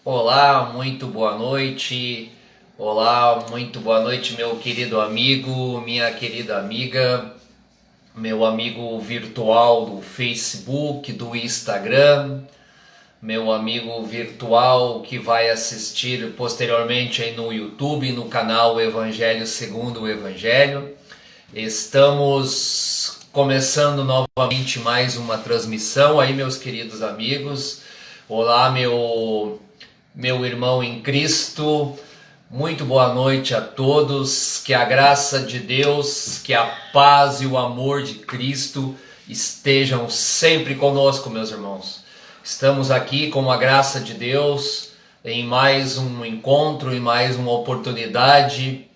Olá, muito boa noite. Olá, muito boa noite, meu querido amigo, minha querida amiga, meu amigo virtual do Facebook, do Instagram, meu amigo virtual que vai assistir posteriormente aí no YouTube, no canal Evangelho Segundo o Evangelho. Estamos começando novamente mais uma transmissão aí, meus queridos amigos. Olá, meu irmão em Cristo, muito boa noite a todos, que a graça de Deus, que a paz e o amor de Cristo estejam sempre conosco, meus irmãos. Estamos aqui com a graça de Deus em mais um encontro, em mais uma oportunidade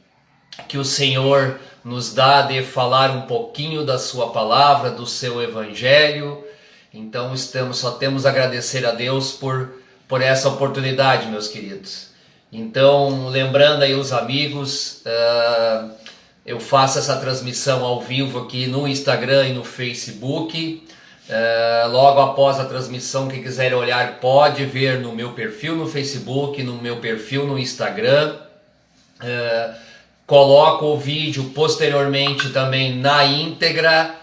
que o Senhor nos dá de falar um pouquinho da sua palavra, do seu evangelho. Então só temos a agradecer a Deus por essa oportunidade, meus queridos. Então, lembrando aí os amigos, eu faço essa transmissão ao vivo aqui no Instagram e no Facebook. Logo após a transmissão, quem quiser olhar pode ver no meu perfil no Facebook, no meu perfil no Instagram. Coloco o vídeo posteriormente também na íntegra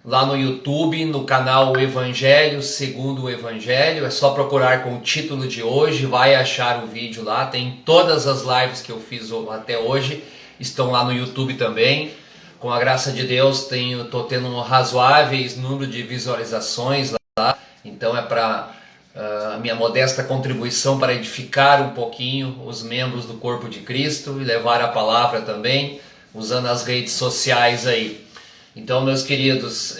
lá no YouTube, no canal Evangelho Segundo o Evangelho. É só procurar com o título de hoje, vai achar o vídeo lá. Tem todas as lives que eu fiz até hoje, estão lá no YouTube também. Com a graça de Deus, estou tendo um razoáveis número de visualizações lá. Então é para a minha modesta contribuição para edificar um pouquinho os membros do corpo de Cristo e levar a palavra também, usando as redes sociais aí. Então, meus queridos,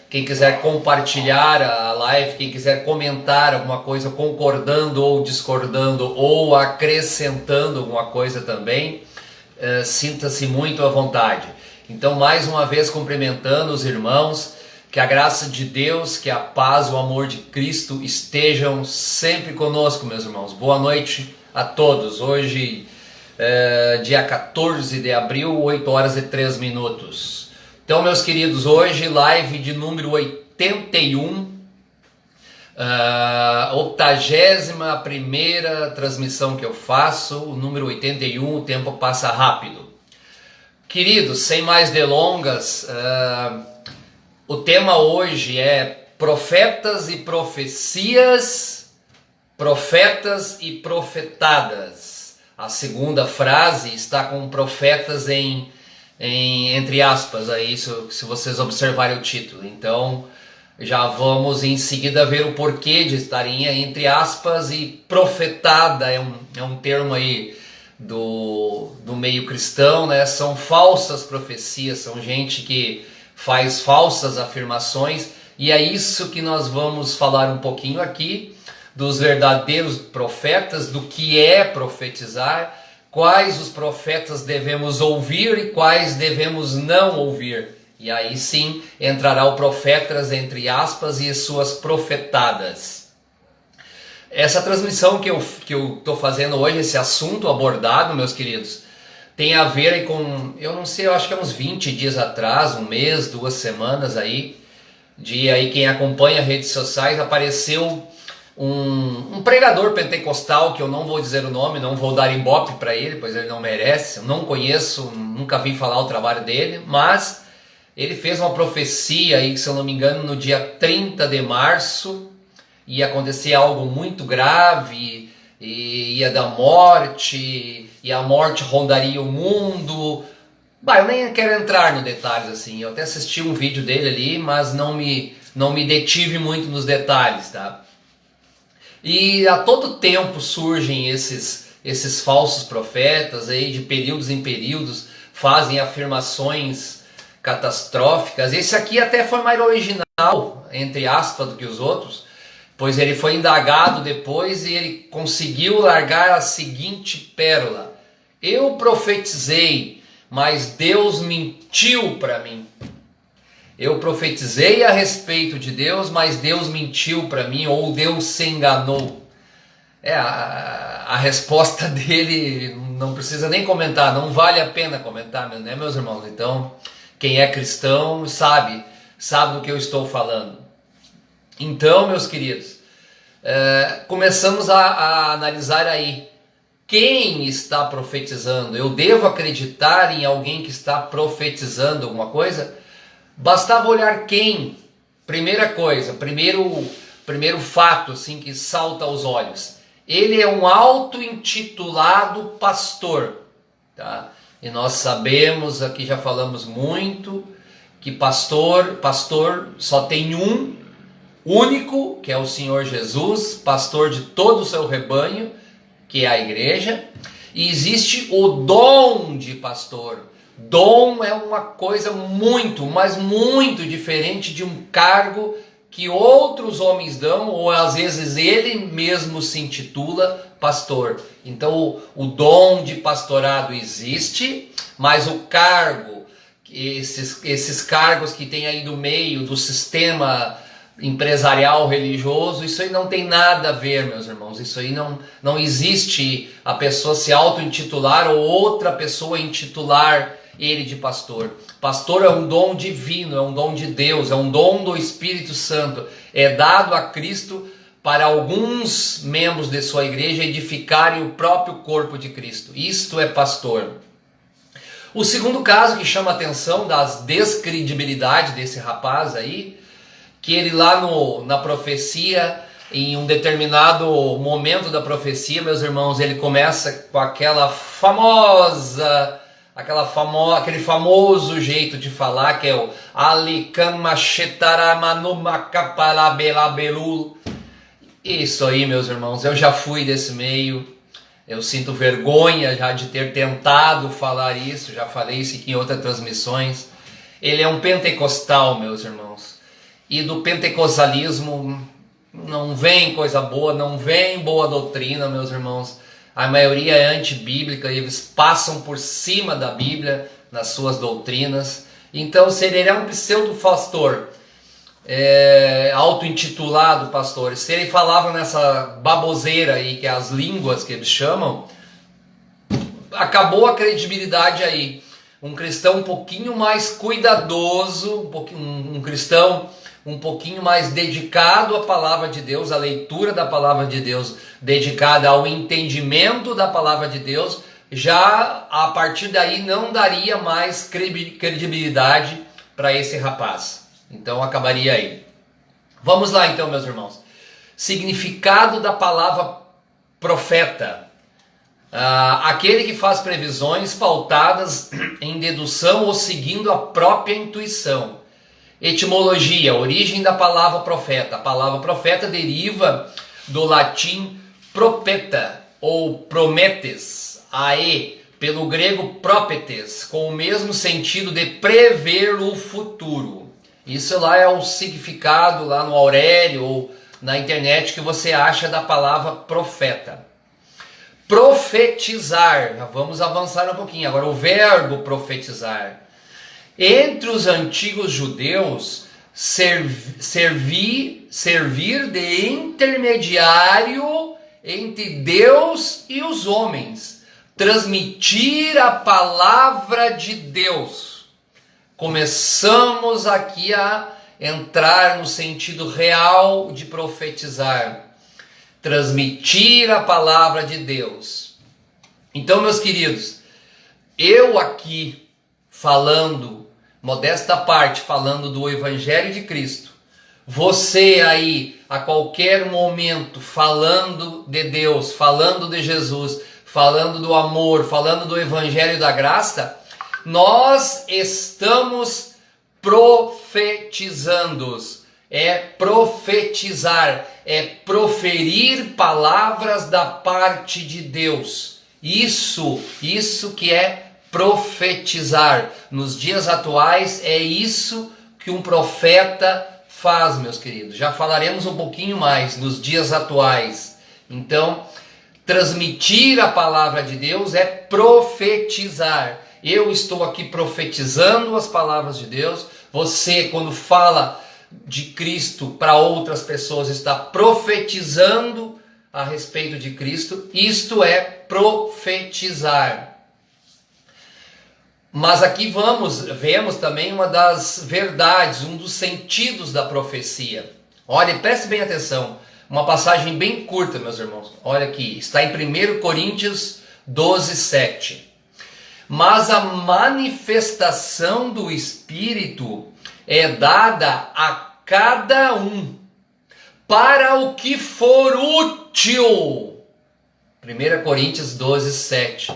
quem quiser compartilhar a live, quem quiser comentar alguma coisa, concordando ou discordando ou acrescentando alguma coisa também, sinta-se muito à vontade. Então, mais uma vez, cumprimentando os irmãos, que a graça de Deus, que a paz, o amor de Cristo estejam sempre conosco, meus irmãos. Boa noite a todos. Hoje, dia 14 de abril, 8 horas e 3 minutos. Então, meus queridos, hoje live de número 81, 81ª transmissão que eu faço, o número 81, o tempo passa rápido. Queridos, sem mais delongas, o tema hoje é profetas e profecias, profetas e profetadas. A segunda frase está com profetas entre aspas, aí, se vocês observarem o título. Então, já vamos em seguida ver o porquê de estarem entre aspas, e profetada é um termo aí do meio cristão, né? São falsas profecias, são gente que faz falsas afirmações, e é isso que nós vamos falar um pouquinho aqui, dos verdadeiros profetas, do que é profetizar, quais os profetas devemos ouvir e quais devemos não ouvir. E aí sim entrará o profetas entre aspas e suas profetadas. Essa transmissão que eu estou fazendo hoje, esse assunto abordado, meus queridos, tem a ver aí com, eu não sei, eu acho que é uns 20 dias atrás, um mês, 2 semanas aí, aí quem acompanha redes sociais, apareceu um pregador pentecostal, que eu não vou dizer o nome, não vou dar ibope para ele, pois ele não merece, eu não conheço, nunca vi falar o trabalho dele, mas ele fez uma profecia aí, se eu não me engano, no dia 30 de março, ia acontecer algo muito grave, e ia dar morte, e a morte rondaria o mundo. Bah, eu nem quero entrar no detalhes assim, eu até assisti um vídeo dele ali, mas não me detive muito nos detalhes, tá? E a todo tempo surgem esses falsos profetas aí, de períodos em períodos, fazem afirmações catastróficas. Esse aqui até foi mais original, entre aspas, do que os outros, pois ele foi indagado depois e ele conseguiu largar a seguinte pérola: eu profetizei, mas Deus mentiu para mim. Eu profetizei a respeito de Deus, mas Deus mentiu para mim, ou Deus se enganou. A resposta dele não precisa nem comentar, não vale a pena comentar, né, meus irmãos? Então, quem é cristão sabe do que eu estou falando. Então, meus queridos, começamos a analisar aí. Quem está profetizando? Eu devo acreditar em alguém que está profetizando alguma coisa? Bastava olhar quem. Primeira coisa, primeiro fato assim, que salta aos olhos. Ele é um auto-intitulado pastor. Tá? E nós sabemos, aqui já falamos muito, que pastor só tem um único, que é o Senhor Jesus, pastor de todo o seu rebanho, que é a igreja, e existe o dom de pastor. Dom é uma coisa muito, mas muito diferente de um cargo que outros homens dão, ou às vezes ele mesmo se intitula pastor. Então o dom de pastorado existe, mas o cargo, esses cargos que tem aí no meio do sistema empresarial, religioso, isso aí não tem nada a ver, meus irmãos. Isso aí não existe a pessoa se auto-intitular ou outra pessoa intitular ele de pastor. Pastor é um dom divino, é um dom de Deus, é um dom do Espírito Santo. É dado a Cristo para alguns membros de sua igreja edificarem o próprio corpo de Cristo. Isto é pastor. O segundo caso que chama a atenção das descredibilidade desse rapaz aí, que ele lá na profecia, em um determinado momento da profecia, meus irmãos, ele começa com aquele famoso jeito de falar, que é o Alicamachetaramanumacapalabelabelu. Isso aí, meus irmãos, eu já fui desse meio, eu sinto vergonha já de ter tentado falar isso, já falei isso aqui em outras transmissões. Ele é um pentecostal, meus irmãos. E do pentecostalismo não vem coisa boa, não vem boa doutrina, meus irmãos. A maioria é antibíblica, eles passam por cima da Bíblia nas suas doutrinas. Então, se ele é um pseudo-pastor, auto-intitulado pastor, se ele falava nessa baboseira aí, que é as línguas que eles chamam, acabou a credibilidade aí. Um cristão um pouquinho mais cuidadoso, um cristão um pouquinho mais dedicado à palavra de Deus, à leitura da palavra de Deus, dedicado ao entendimento da palavra de Deus, já a partir daí não daria mais credibilidade para esse rapaz. Então acabaria aí. Vamos lá então, meus irmãos. Significado da palavra profeta. Aquele que faz previsões pautadas em dedução ou seguindo a própria intuição. Etimologia, origem da palavra profeta. A palavra profeta deriva do latim propeta ou prometes, pelo grego propetes, com o mesmo sentido de prever o futuro. Isso lá é o significado lá no Aurélio ou na internet que você acha da palavra profeta. Profetizar, vamos avançar um pouquinho agora, o verbo profetizar. Entre os antigos judeus, servir de intermediário entre Deus e os homens, transmitir a palavra de Deus. Começamos aqui a entrar no sentido real de profetizar, transmitir a palavra de Deus. Então, meus queridos, eu aqui falando, modesta parte, falando do Evangelho de Cristo, você aí a qualquer momento falando de Deus, falando de Jesus, falando do amor, falando do Evangelho da graça, nós estamos profetizando. É profetizar, é proferir palavras da parte de Deus. Isso que é profetizar. Nos dias atuais é isso que um profeta faz, meus queridos. Já falaremos um pouquinho mais nos dias atuais. Então, transmitir a palavra de Deus é profetizar. Eu estou aqui profetizando as palavras de Deus. Você, quando fala de Cristo para outras pessoas, está profetizando a respeito de Cristo. Isto é profetizar. Mas aqui vemos também uma das verdades, um dos sentidos da profecia. Olha, preste bem atenção. Uma passagem bem curta, meus irmãos. Olha aqui, está em 1 Coríntios 12, 7. Mas a manifestação do Espírito é dada a cada um para o que for útil. 1 Coríntios 12, 7.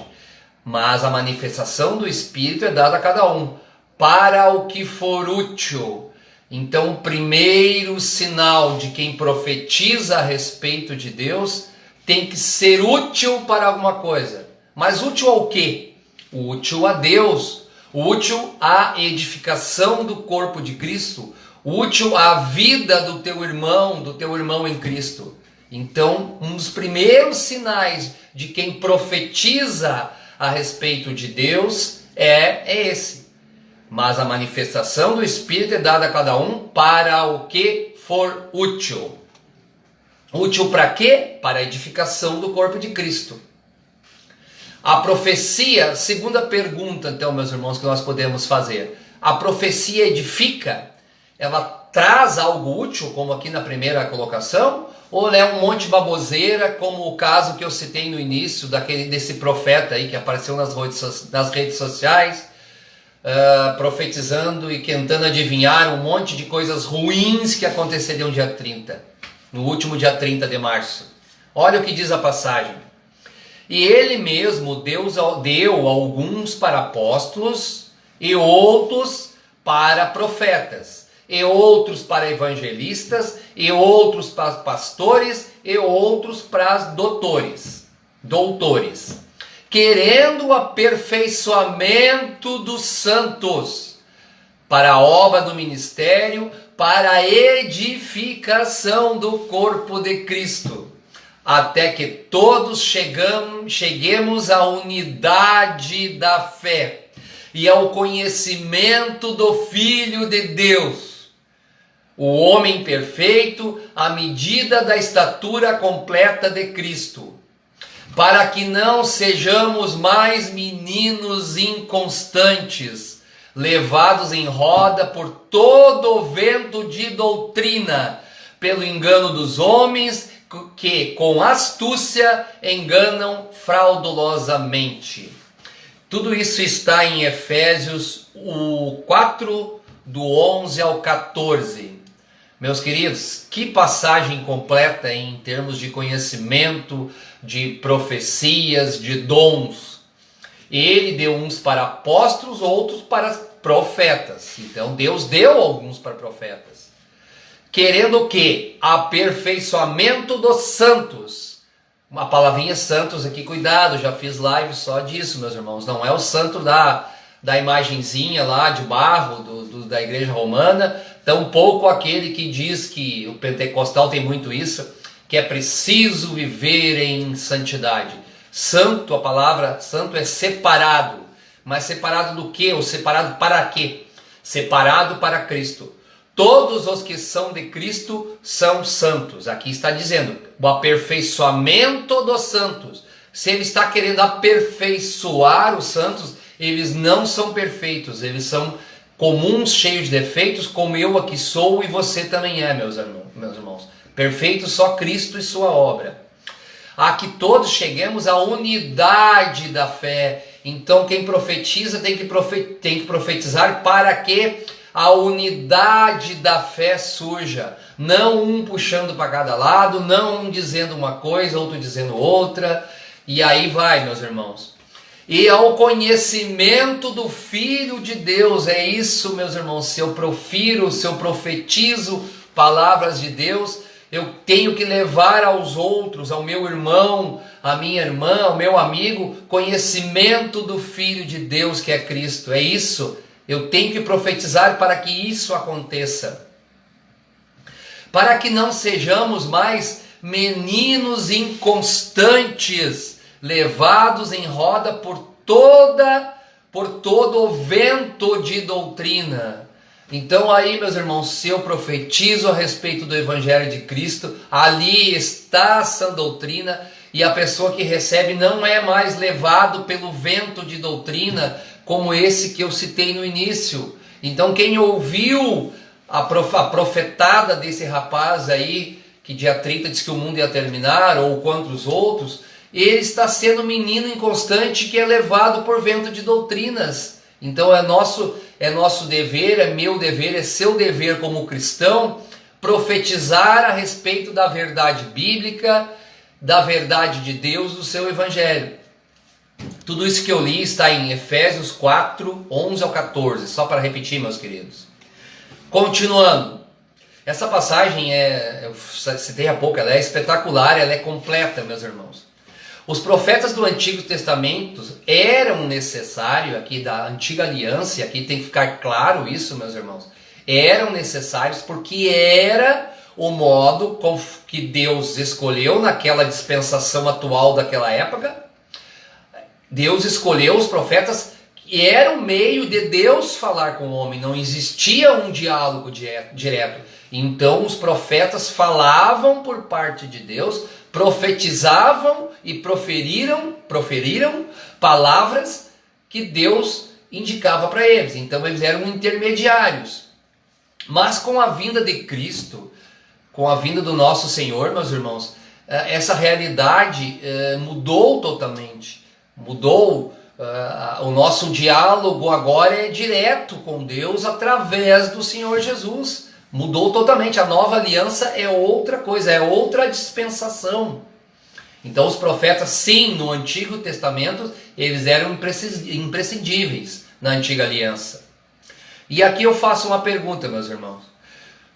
Mas a manifestação do Espírito é dada a cada um para o que for útil. Então, o primeiro sinal de quem profetiza a respeito de Deus tem que ser útil para alguma coisa. Mas útil ao quê? Útil a Deus, útil à edificação do corpo de Cristo, útil à vida do teu irmão em Cristo. Então, um dos primeiros sinais de quem profetiza a respeito de Deus é esse. Mas a manifestação do Espírito é dada a cada um para o que for útil. Útil para quê? Para a edificação do corpo de Cristo. A profecia, segunda pergunta, então, meus irmãos, que nós podemos fazer. A profecia edifica? Ela traz algo útil, como aqui na primeira colocação? Ou ela é um monte de baboseira, como o caso que eu citei no início, desse profeta aí que apareceu nas redes sociais, profetizando e tentando adivinhar um monte de coisas ruins que aconteceriam dia 30, no último dia 30 de março. Olha o que diz a passagem. E ele mesmo deu alguns para apóstolos, e outros para profetas, e outros para evangelistas, e outros para pastores, e outros para doutores, querendo o aperfeiçoamento dos santos, para a obra do ministério, para a edificação do corpo de Cristo, até que todos cheguemos à unidade da fé e ao conhecimento do Filho de Deus, o homem perfeito, à medida da estatura completa de Cristo, para que não sejamos mais meninos inconstantes, levados em roda por todo o vento de doutrina, pelo engano dos homens que com astúcia enganam fraudulosamente. Tudo isso está em Efésios 4, do 11 ao 14. Meus queridos, que passagem completa em termos de conhecimento, de profecias, de dons. Ele deu uns para apóstolos, outros para profetas. Então Deus deu alguns para profetas. Querendo o quê? Aperfeiçoamento dos santos. Uma palavrinha santos aqui, cuidado, já fiz live só disso, meus irmãos. Não é o santo da imagenzinha lá de barro da igreja romana, tampouco aquele que diz que o pentecostal tem muito isso, que é preciso viver em santidade. Santo, a palavra santo é separado. Mas separado do quê? Ou separado para quê? Separado para Cristo. Todos os que são de Cristo são santos. Aqui está dizendo, o aperfeiçoamento dos santos. Se ele está querendo aperfeiçoar os santos, eles não são perfeitos. Eles são comuns, cheios de defeitos, como eu aqui sou e você também é, meus irmãos. Perfeito só Cristo e sua obra. A que todos cheguemos à unidade da fé. Então quem profetiza tem que profetizar para que a unidade da fé surja, não um puxando para cada lado, não um dizendo uma coisa, outro dizendo outra, e aí vai, meus irmãos. E ao conhecimento do Filho de Deus, é isso, meus irmãos, se eu profetizo palavras de Deus, eu tenho que levar aos outros, ao meu irmão, à minha irmã, ao meu amigo, conhecimento do Filho de Deus que é Cristo, é isso. Eu tenho que profetizar para que isso aconteça. Para que não sejamos mais meninos inconstantes, levados em roda por todo o vento de doutrina. Então aí, meus irmãos, se eu profetizo a respeito do Evangelho de Cristo, ali está a sã doutrina, e a pessoa que recebe não é mais levado pelo vento de doutrina, como esse que eu citei no início. Então quem ouviu a profetada desse rapaz aí, que dia 30 diz que o mundo ia terminar, ou contra os outros, ele está sendo menino inconstante que é levado por vento de doutrinas. Então é nosso dever, é meu dever, é seu dever como cristão, profetizar a respeito da verdade bíblica, da verdade de Deus, do seu evangelho. Tudo isso que eu li está em Efésios 4, 11 ao 14, só para repetir, meus queridos. Continuando, essa passagem eu citei há pouco, ela é espetacular, ela é completa, meus irmãos. Os profetas do Antigo Testamento eram necessários, aqui da Antiga Aliança, e aqui tem que ficar claro isso, meus irmãos, eram necessários porque era o modo que Deus escolheu naquela dispensação atual daquela época. Deus escolheu os profetas, que era o meio de Deus falar com o homem, não existia um diálogo direto. Então os profetas falavam por parte de Deus, profetizavam e proferiram palavras que Deus indicava para eles. Então eles eram intermediários. Mas com a vinda de Cristo, com a vinda do nosso Senhor, meus irmãos, essa realidade mudou totalmente. Mudou, o nosso diálogo agora é direto com Deus através do Senhor Jesus. Mudou totalmente, a nova aliança é outra coisa, é outra dispensação. Então os profetas, sim, no Antigo Testamento, eles eram imprescindíveis na Antiga Aliança. E aqui eu faço uma pergunta, meus irmãos.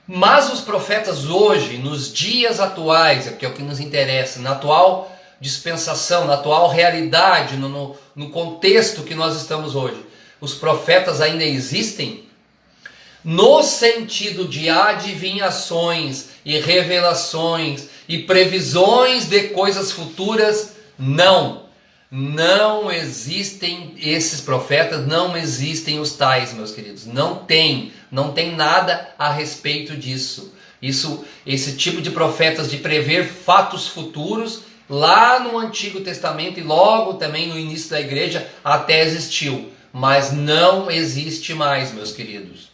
Mas os profetas hoje, nos dias atuais, que é o que nos interessa, na atual dispensação, na atual realidade, no contexto que nós estamos hoje, os profetas ainda existem? No sentido de adivinhações e revelações e previsões de coisas futuras, não. Não existem esses profetas, não existem os tais, meus queridos. Não tem nada a respeito disso. Esse tipo de profetas de prever fatos futuros, lá no Antigo Testamento e logo também no início da igreja até existiu, mas não existe mais, meus queridos.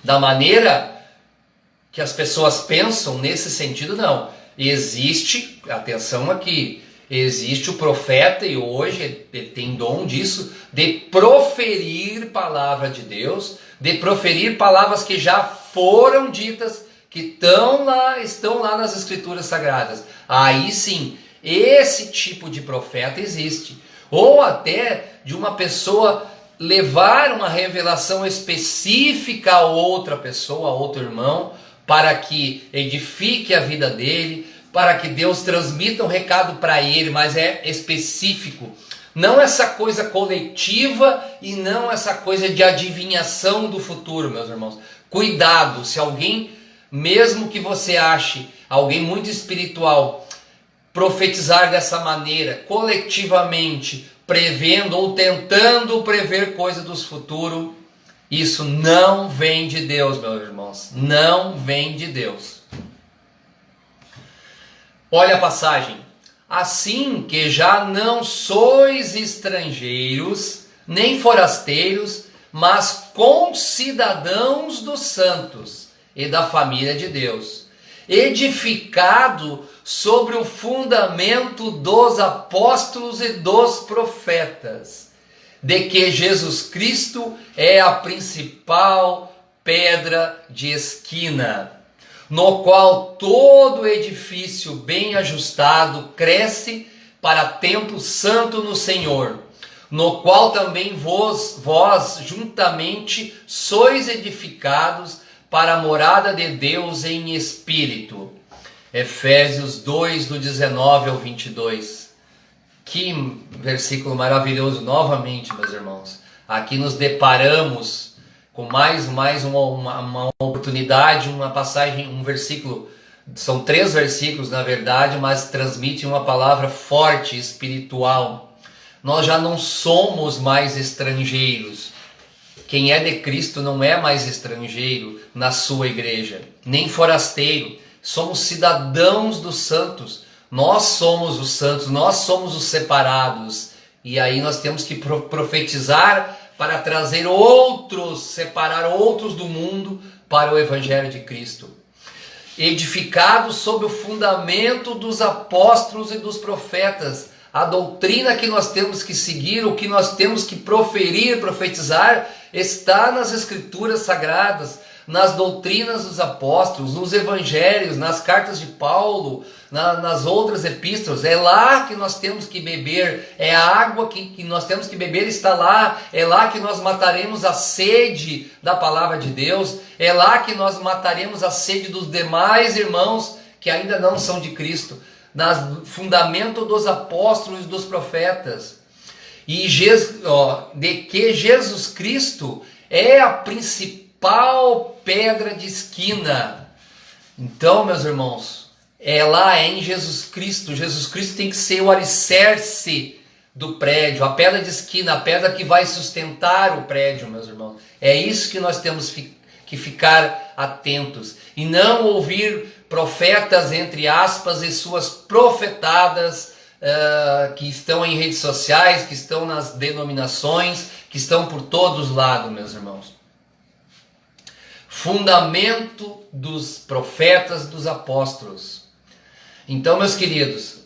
Da maneira que as pessoas pensam nesse sentido, não. Existe, atenção aqui, existe o profeta e hoje ele tem dom disso, de proferir palavra de Deus, de proferir palavras que já foram ditas, que estão lá nas Escrituras Sagradas. Aí sim, esse tipo de profeta existe. Ou até de uma pessoa levar uma revelação específica a outra pessoa, a outro irmão, para que edifique a vida dele, para que Deus transmita um recado para ele, mas é específico. Não essa coisa coletiva e não essa coisa de adivinhação do futuro, meus irmãos. Cuidado, se alguém, mesmo que você ache alguém muito espiritual, profetizar dessa maneira, coletivamente, prevendo ou tentando prever coisas do futuro, isso não vem de Deus, meus irmãos. Não vem de Deus. Olha a passagem. Assim que já não sois estrangeiros, nem forasteiros, mas concidadãos dos santos e da família de Deus, edificado sobre o fundamento dos apóstolos e dos profetas, de que Jesus Cristo é a principal pedra de esquina, no qual todo edifício bem ajustado cresce para templo santo no Senhor, no qual também vós juntamente sois edificados para a morada de Deus em espírito. Efésios 2, do 19 ao 22. Que versículo maravilhoso novamente, meus irmãos. Aqui nos deparamos com mais uma oportunidade, uma passagem, um versículo. São 3 versículos, na verdade, mas transmitem uma palavra forte, espiritual. Nós já não somos mais estrangeiros. Quem é de Cristo não é mais estrangeiro na sua igreja, nem forasteiro. Somos cidadãos dos santos. Nós somos os santos, nós somos os separados. E aí nós temos que profetizar para trazer outros, separar outros do mundo para o Evangelho de Cristo. edificado sobre o fundamento dos apóstolos e dos profetas. A doutrina que nós temos que seguir, o que nós temos que proferir, profetizar, está nas Escrituras Sagradas, nas doutrinas dos apóstolos, nos evangelhos, nas cartas de Paulo, nas outras epístolas. É lá que nós temos que beber, é a água que nós temos que beber, está lá. É lá que nós mataremos a sede da palavra de Deus, é lá que nós mataremos a sede dos demais irmãos que ainda não são de Cristo, no fundamento dos apóstolos e dos profetas. E de que Jesus Cristo é a principal pedra de esquina. Então, meus irmãos, é em Jesus Cristo. Jesus Cristo tem que ser o alicerce do prédio, a pedra de esquina, a pedra que vai sustentar o prédio, meus irmãos. É isso que nós temos que ficar atentos e não ouvir profetas, entre aspas, e suas profetadas que estão em redes sociais, que estão nas denominações, que estão por todos os lados, meus irmãos. Fundamento dos profetas, dos apóstolos. Então, meus queridos,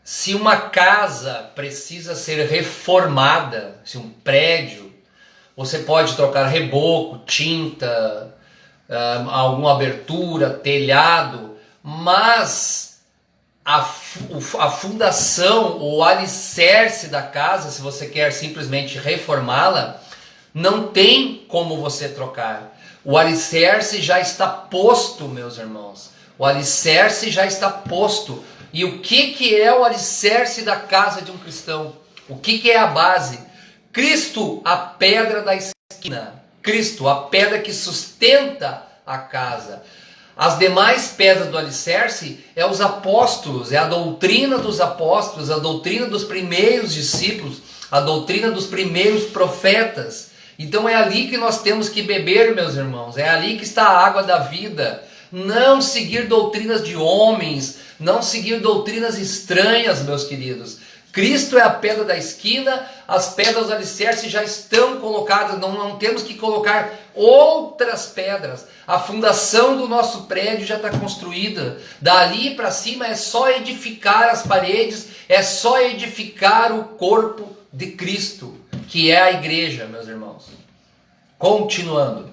se uma casa precisa ser reformada, se um prédio, você pode trocar reboco, tinta, alguma abertura, telhado, mas a fundação, o alicerce da casa, se você quer simplesmente reformá-la, não tem como você trocar. O alicerce já está posto, meus irmãos. O alicerce já está posto. E o que é o alicerce da casa de um cristão? O que é a base? Cristo, a pedra da esquina. Cristo, a pedra que sustenta a casa. As demais pedras do alicerce é os apóstolos, é a doutrina dos apóstolos, a doutrina dos primeiros discípulos, a doutrina dos primeiros profetas. Então é ali que nós temos que beber, meus irmãos, é ali que está a água da vida. Não seguir doutrinas de homens, não seguir doutrinas estranhas, meus queridos. Cristo é a pedra da esquina, as pedras do alicerce já estão colocadas, não temos que colocar outras pedras. A fundação do nosso prédio já está construída. Dali para cima é só edificar as paredes, é só edificar o corpo de Cristo, que é a igreja, meus irmãos. Continuando.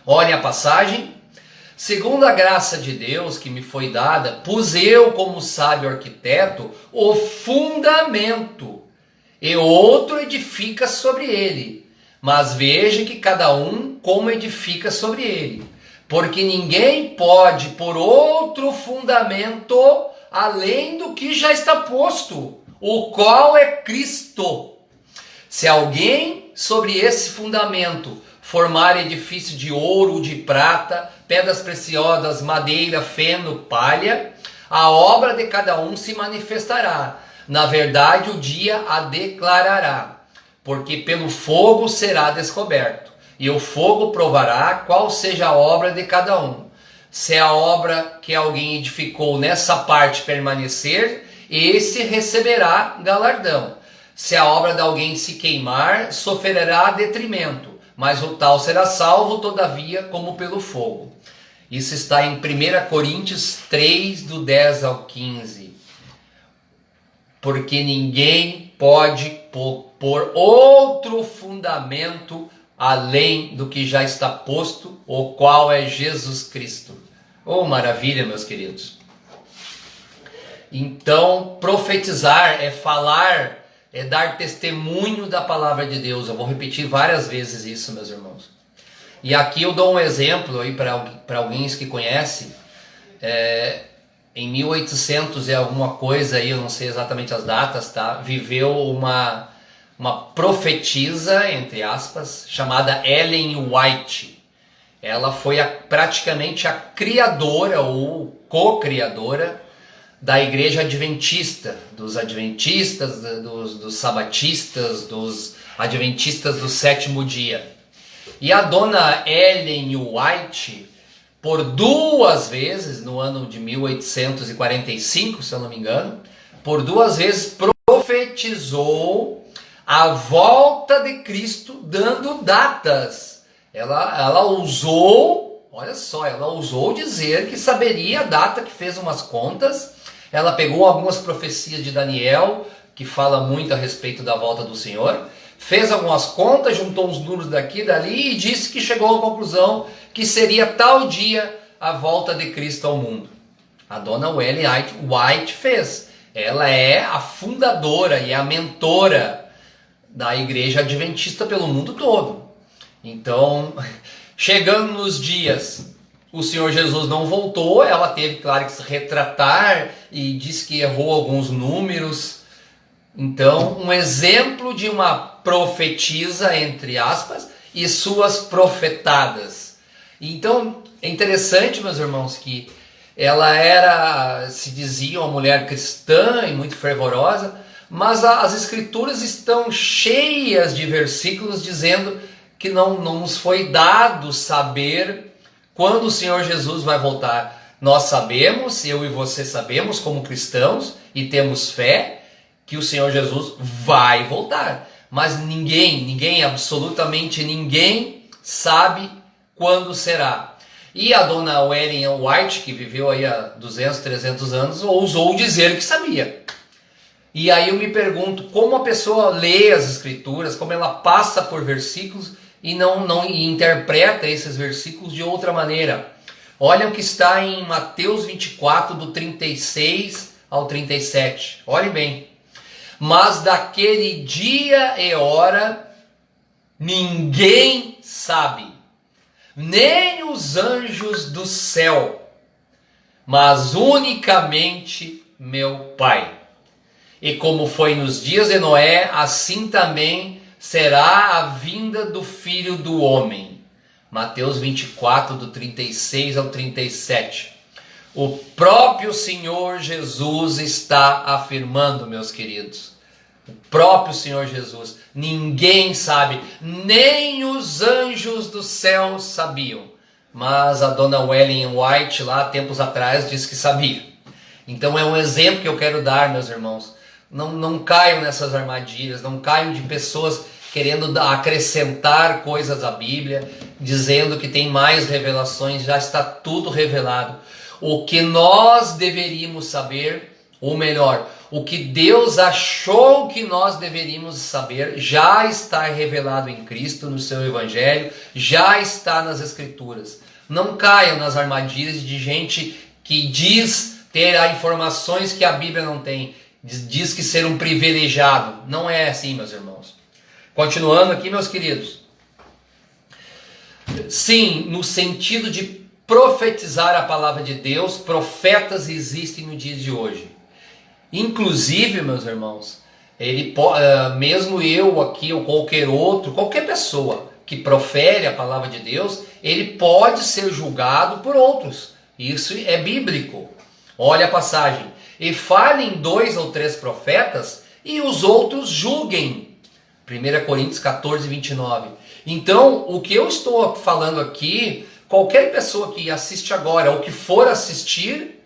Olhem a passagem. Segundo a graça de Deus que me foi dada, pus eu, como sábio arquiteto, o fundamento, e outro edifica sobre ele. Mas veja que cada um como edifica sobre ele. Porque ninguém pode pôr outro fundamento além do que já está posto, o qual é Cristo. Se alguém sobre esse fundamento formar edifício de ouro, de prata, pedras preciosas, madeira, feno, palha, a obra de cada um se manifestará. Na verdade, o dia a declarará, porque pelo fogo será descoberto, e o fogo provará qual seja a obra de cada um. Se a obra que alguém edificou nessa parte permanecer, esse receberá galardão. Se a obra de alguém se queimar, sofrerá detrimento, mas o tal será salvo, todavia, como pelo fogo. Isso está em 1 Coríntios 3, do 10 ao 15. Porque ninguém pode pôr outro fundamento além do que já está posto, o qual é Jesus Cristo. Oh, maravilha, meus queridos. Então, profetizar é falar, é dar testemunho da palavra de Deus. Eu vou repetir várias vezes isso, meus irmãos. E aqui eu dou um exemplo aí para alguém que conhece. Em 1800 e alguma coisa aí, eu não sei exatamente as datas, tá? Viveu uma profetisa, entre aspas, chamada Ellen White. Ela foi praticamente a criadora ou co-criadora da igreja adventista, dos adventistas, dos sabatistas, dos adventistas do sétimo dia. E a dona Ellen White, por 2 vezes, no ano de 1845, se eu não me engano, por 2 vezes profetizou a volta de Cristo, dando datas. Ela usou olha só, ela ousou dizer que saberia a data, que fez umas contas. Ela pegou algumas profecias de Daniel, que fala muito a respeito da volta do Senhor, fez algumas contas, juntou uns números daqui e dali e disse que chegou à conclusão que seria tal dia a volta de Cristo ao mundo. A dona Ellen White fez. Ela é a fundadora e a mentora da Igreja Adventista pelo mundo todo. Então, chegando nos dias, o Senhor Jesus não voltou, ela teve, claro, que se retratar e disse que errou alguns números. Então, um exemplo de uma profetisa, entre aspas, e suas profetadas. Então, é interessante, meus irmãos, que ela era, se dizia, uma mulher cristã e muito fervorosa, mas as escrituras estão cheias de versículos dizendo que não nos foi dado saber quando o Senhor Jesus vai voltar. Nós sabemos, eu e você sabemos como cristãos, e temos fé, que o Senhor Jesus vai voltar. Mas ninguém, absolutamente ninguém sabe quando será. E a dona Ellen White, que viveu aí há 200, 300 anos, ousou dizer que sabia. E aí eu me pergunto como a pessoa lê as escrituras, como ela passa por versículos e não interpreta esses versículos de outra maneira. Olha o que está em Mateus 24, do 36 ao 37. Olhem bem. Mas daquele dia e hora ninguém sabe, nem os anjos do céu, mas unicamente meu Pai. E como foi nos dias de Noé, assim também será a vinda do Filho do Homem. Mateus 24, do 36 ao 37. O próprio Senhor Jesus está afirmando, meus queridos. O próprio Senhor Jesus. Ninguém sabe, nem os anjos do céu sabiam. Mas a dona Ellen White, lá tempos atrás, disse que sabia. Então é um exemplo que eu quero dar, meus irmãos. Não caiam nessas armadilhas, não caiam de pessoas querendo acrescentar coisas à Bíblia, dizendo que tem mais revelações, já está tudo revelado. O que nós deveríamos saber, ou melhor, o que Deus achou que nós deveríamos saber, já está revelado em Cristo, no seu Evangelho, já está nas Escrituras. Não caiam nas armadilhas de gente que diz ter informações que a Bíblia não tem. Diz que ser um privilegiado. Não é assim, meus irmãos. Continuando aqui, meus queridos. Sim, no sentido de profetizar a palavra de Deus, profetas existem no dia de hoje. Inclusive, meus irmãos, mesmo eu aqui ou qualquer outro, qualquer pessoa que profere a palavra de Deus, ele pode ser julgado por outros. Isso é bíblico. Olha a passagem. E falem 2 ou 3 profetas e os outros julguem. 1 Coríntios 14, 29. Então, o que eu estou falando aqui, qualquer pessoa que assiste agora ou que for assistir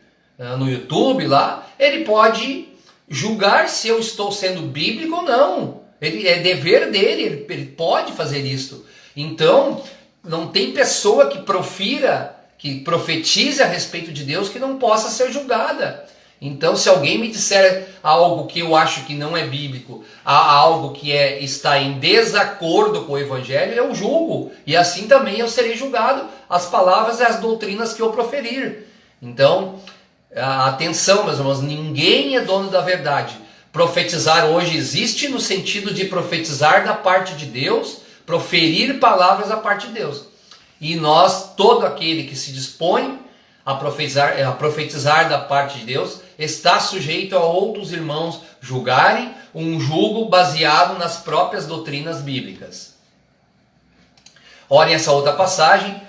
no YouTube lá, ele pode julgar se eu estou sendo bíblico ou não. É dever dele, ele pode fazer isso. Então, não tem pessoa que profetize a respeito de Deus que não possa ser julgada. Então, se alguém me disser algo que eu acho que não é bíblico, algo que está em desacordo com o Evangelho, eu julgo. E assim também eu serei julgado as palavras e as doutrinas que eu proferir. Então, atenção, meus irmãos, ninguém é dono da verdade. Profetizar hoje existe no sentido de profetizar da parte de Deus, proferir palavras da parte de Deus. E nós, todo aquele que se dispõe a profetizar da parte de Deus, está sujeito a outros irmãos julgarem um julgo baseado nas próprias doutrinas bíblicas. Olhem essa outra passagem.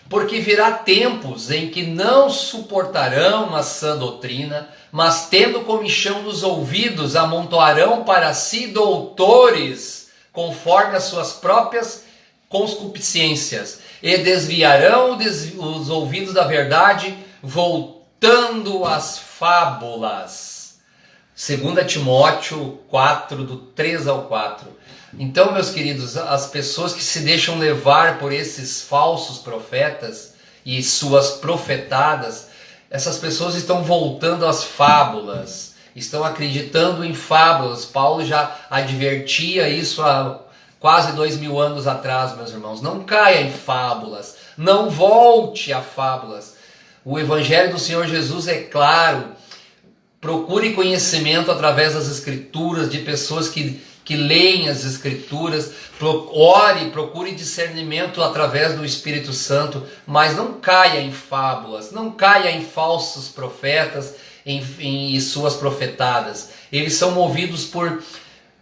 Porque virá tempos em que não suportarão uma sã doutrina, mas tendo comichão nos ouvidos, amontoarão para si doutores, conforme as suas próprias concupiscências, e desviarão os ouvidos da verdade, voltando às fábulas. 2 Timóteo 4, do 3 ao 4. Então, meus queridos, as pessoas que se deixam levar por esses falsos profetas, e suas profetadas, essas pessoas estão voltando às fábulas, estão acreditando em fábulas. Paulo já advertia isso há quase 2000 anos atrás, meus irmãos. Não caia em fábulas, não volte a fábulas. O Evangelho do Senhor Jesus é claro. Procure conhecimento através das Escrituras, de pessoas que leem as Escrituras. Ore, procure discernimento através do Espírito Santo, mas não caia em fábulas, não caia em falsos profetas e suas profetadas. Eles são movidos por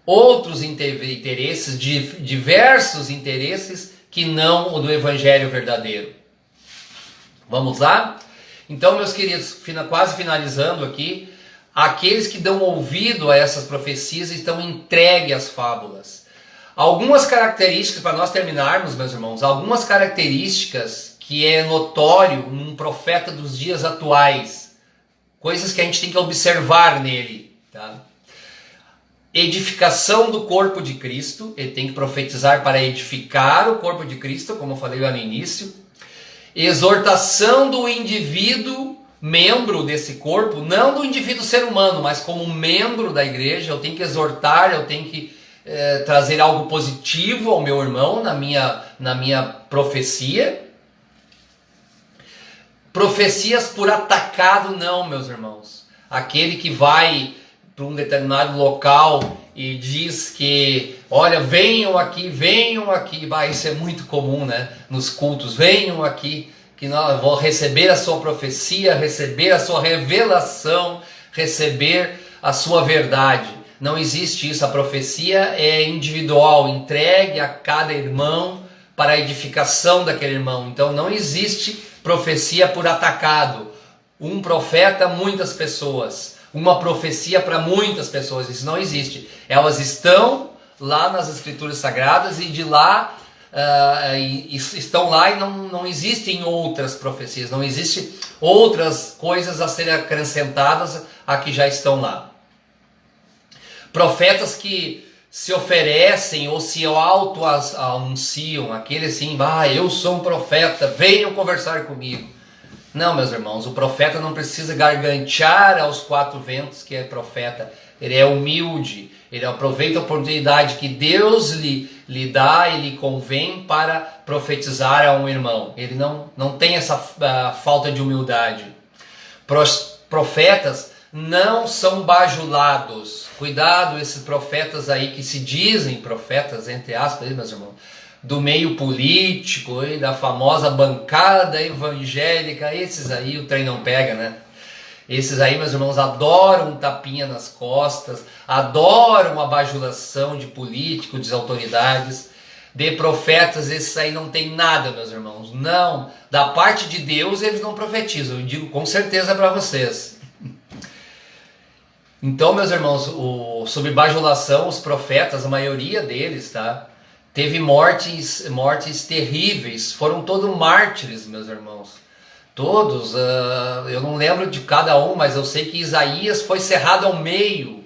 outros interesses, diversos interesses, que não o do Evangelho verdadeiro. Vamos lá? Então, meus queridos, quase finalizando aqui, aqueles que dão ouvido a essas profecias estão entregues às fábulas. Algumas características, para nós terminarmos, meus irmãos, algumas características que é notório num profeta dos dias atuais, coisas que a gente tem que observar nele, tá? Edificação do corpo de Cristo, ele tem que profetizar para edificar o corpo de Cristo, como eu falei lá no início. Exortação do indivíduo, membro desse corpo, não do indivíduo ser humano, mas como membro da igreja. Eu tenho que exortar, eu tenho que trazer algo positivo ao meu irmão na minha profecia. Profecias por atacado, não, meus irmãos. Aquele que vai para um determinado local e diz que, olha, venham aqui, isso é muito comum, né, nos cultos, venham aqui, que nós vou receber a sua profecia, receber a sua revelação, receber a sua verdade. Não existe isso, a profecia é individual, entregue a cada irmão para a edificação daquele irmão. Então não existe profecia por atacado. Um profeta, muitas pessoas. Uma profecia para muitas pessoas, isso não existe. Elas estão lá nas Escrituras Sagradas e de lá estão lá, e não existem outras profecias, não existem outras coisas a serem acrescentadas a que já estão lá. Profetas que se oferecem ou se auto-anunciam, aquele assim, eu sou um profeta, venham conversar comigo. Não, meus irmãos, o profeta não precisa gargantear aos quatro ventos que é profeta. Ele é humilde, ele aproveita a oportunidade que Deus lhe dá e lhe convém para profetizar a um irmão. Ele não tem essa falta de humildade. Profetas não são bajulados. Cuidado, esses profetas aí que se dizem profetas, entre aspas, meus irmãos, do meio político e da famosa bancada evangélica, esses aí o trem não pega, né? Esses aí, meus irmãos, adoram um tapinha nas costas, adoram a bajulação de políticos, de autoridades, de profetas. Esses aí não tem nada, meus irmãos. Não, da parte de Deus eles não profetizam, eu digo com certeza para vocês. Então, meus irmãos, sobre bajulação, os profetas, a maioria deles, tá? Teve mortes terríveis, foram todos mártires, meus irmãos. Todos, eu não lembro de cada um, mas eu sei que Isaías foi cerrado ao meio.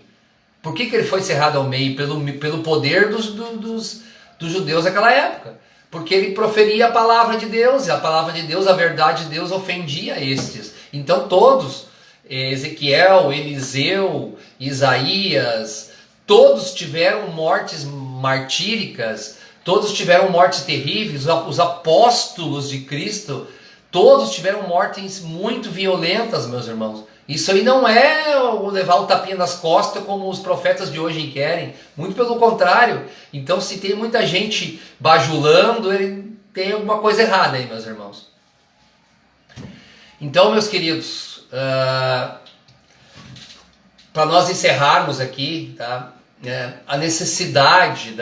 Por que ele foi cerrado ao meio? Pelo poder dos judeus daquela época. Porque ele proferia a palavra de Deus, e a palavra de Deus, a verdade de Deus ofendia estes. Então todos, Ezequiel, Eliseu, Isaías, todos tiveram mortes martíricas, todos tiveram mortes terríveis. Os apóstolos de Cristo, todos tiveram mortes muito violentas, meus irmãos. Isso aí não é levar o tapinha nas costas como os profetas de hoje querem. Muito pelo contrário. Então, se tem muita gente bajulando, ele tem alguma coisa errada aí, meus irmãos. Então, meus queridos, para nós encerrarmos aqui, tá? A necessidade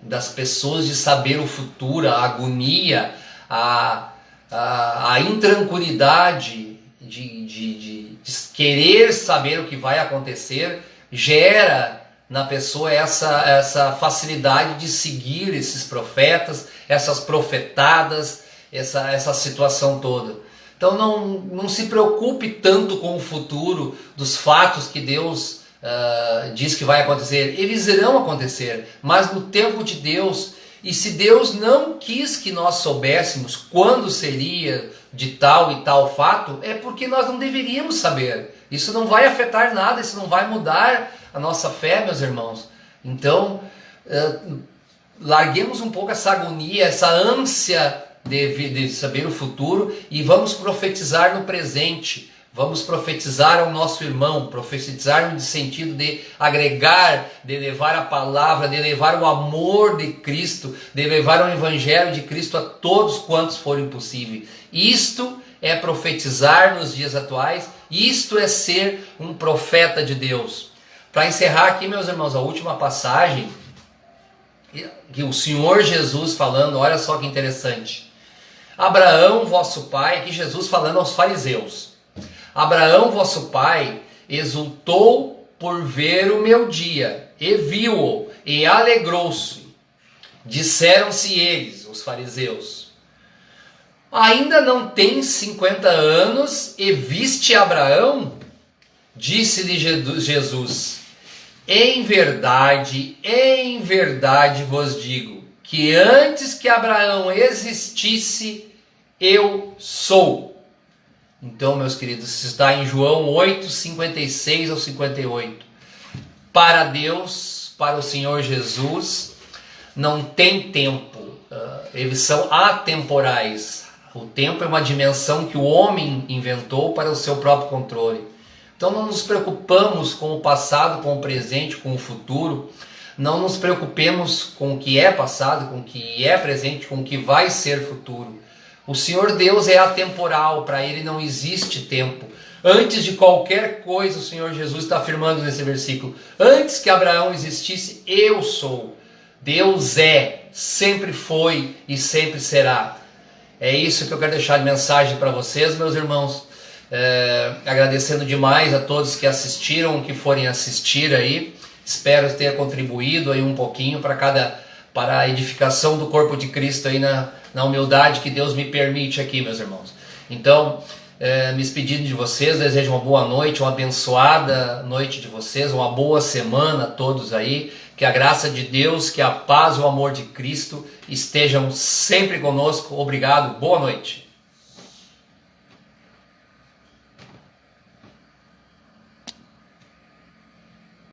das pessoas de saber o futuro, a agonia, a intranquilidade de querer saber o que vai acontecer, gera na pessoa essa facilidade de seguir esses profetas, essas profetadas, essa situação toda. Então não se preocupe tanto com o futuro, dos fatos que Deus diz que vai acontecer. Eles irão acontecer, mas no tempo de Deus. E se Deus não quis que nós soubéssemos quando seria de tal e tal fato, é porque nós não deveríamos saber. Isso não vai afetar nada, isso não vai mudar a nossa fé, meus irmãos. Então, larguemos um pouco essa agonia, essa ânsia de saber o futuro e vamos profetizar no presente. Vamos profetizar ao nosso irmão, profetizar no sentido de agregar, de levar a palavra, de levar o amor de Cristo, de levar o evangelho de Cristo a todos quantos forem possível. Isto é profetizar nos dias atuais, isto é ser um profeta de Deus. Para encerrar aqui, meus irmãos, a última passagem, que o Senhor Jesus falando, olha só que interessante. Abraão, vosso pai, aqui Jesus falando aos fariseus. Abraão, vosso pai, exultou por ver o meu dia, e viu-o, e alegrou-se. Disseram-se eles, os fariseus: ainda não tens 50 anos e viste Abraão? Disse-lhe Jesus: em verdade vos digo, que antes que Abraão existisse, eu sou. Então, meus queridos, isso está em João 8, 56 ao 58. Para Deus, para o Senhor Jesus, não tem tempo. Eles são atemporais. O tempo é uma dimensão que o homem inventou para o seu próprio controle. Então não nos preocupamos com o passado, com o presente, com o futuro. Não nos preocupemos com o que é passado, com o que é presente, com o que vai ser futuro. O Senhor Deus é atemporal, para Ele não existe tempo. Antes de qualquer coisa, o Senhor Jesus está afirmando nesse versículo: antes que Abraão existisse, eu sou. Deus é, sempre foi e sempre será. É isso que eu quero deixar de mensagem para vocês, meus irmãos. Agradecendo demais a todos que assistiram, que forem assistir aí. Espero ter contribuído aí um pouquinho para a edificação do corpo de Cristo aí na humildade que Deus me permite aqui, meus irmãos. Então, me despedindo de vocês, desejo uma boa noite, uma abençoada noite de vocês, uma boa semana a todos aí. Que a graça de Deus, que a paz e o amor de Cristo estejam sempre conosco. Obrigado, boa noite.